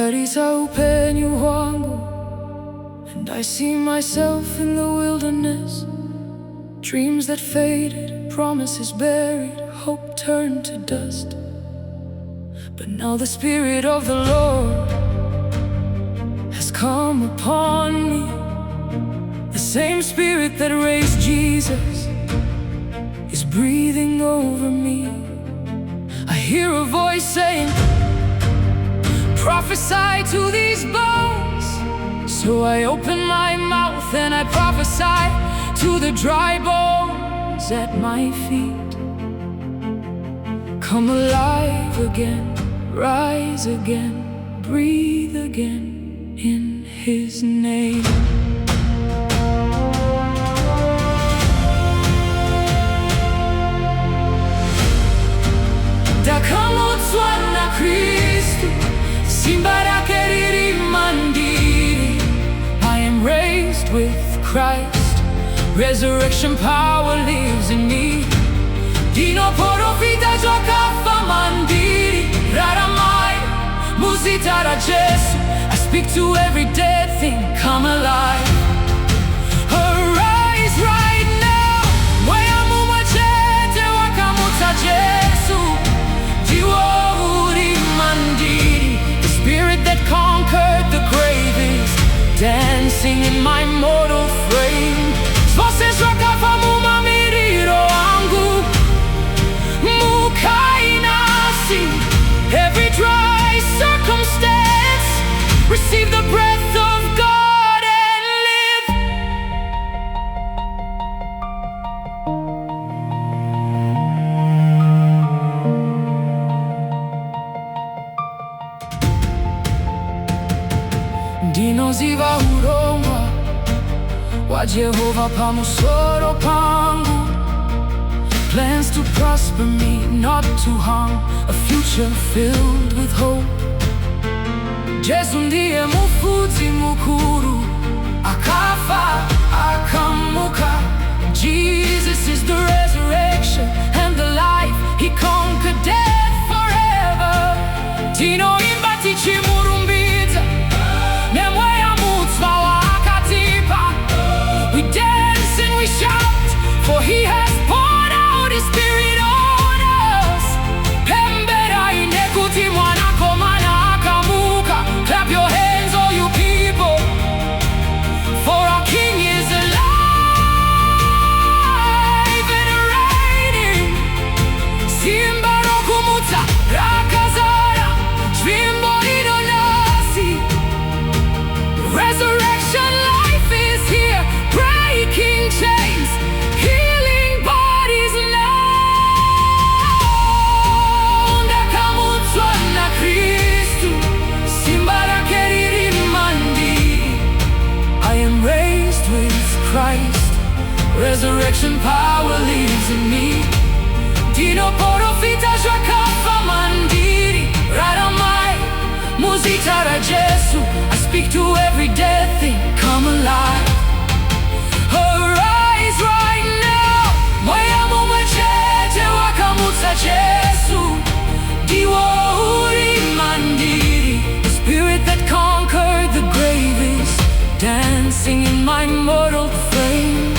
Ungarisa upenyu wangu, and I see myself in the wilderness. Dreams that faded, promises buried, hope turned to dust. But now the Spirit of the Lord has come upon me. The same Spirit that raised Jesus is breathing over me. I hear a voice saying, prophesy to these bones. So I open my mouth and I prophesy to the dry bones at my feet. Come alive again, rise again, breathe again in His name. Ndakamutswa NaKristu, simba lake lilimandiri. I am raised with Christ, resurrection power lives in me. Dino porofita jokafa mandiri, raramai, muzitara Jesu. I speak to every dead thing, come alive. Arise right now, moya mumachete wakamutsa Jesu. Diwori mandiri, the Spirit that conquered the grave is dancing in my mortal frame. Voces wakafa mumamiriro wangu, mukainasi. Every dry circumstance, receive the breath of God and live. Ndinoziva urongwa wa Jehova pamusoro pangu. Plans to prosper me, not to harm, a future filled with hope. Jesu ndiye mufudzi mukuru, akafa akamuka. Jesus is the resurrection and the life. He conquered death forever. Tino imbati chimurumbidza, nemweya mutsva wakatipa. We dance and we shout, for He has poured out His Spirit on us. Pembera inekuti mwanakomana akamuka. Clap your hands, all you people, for our King is alive and reigning. Simba rokumutsa rakazara, svimbo idonasi. Resurrection life is here, breaking chains, healing bodies now. Ndakamutswa NaKristu, simba lake lilimandiri. I am raised with Christ, resurrection power lives in me. Dino porofita jokafa mandiri, raramai, muzitara Jesu. I speak to every dead thing, come alive. Arise right now, moya mumachete wakamutsa Jesu. Diwori mandiri, the Spirit that conquered the grave is dancing in my mortal frame.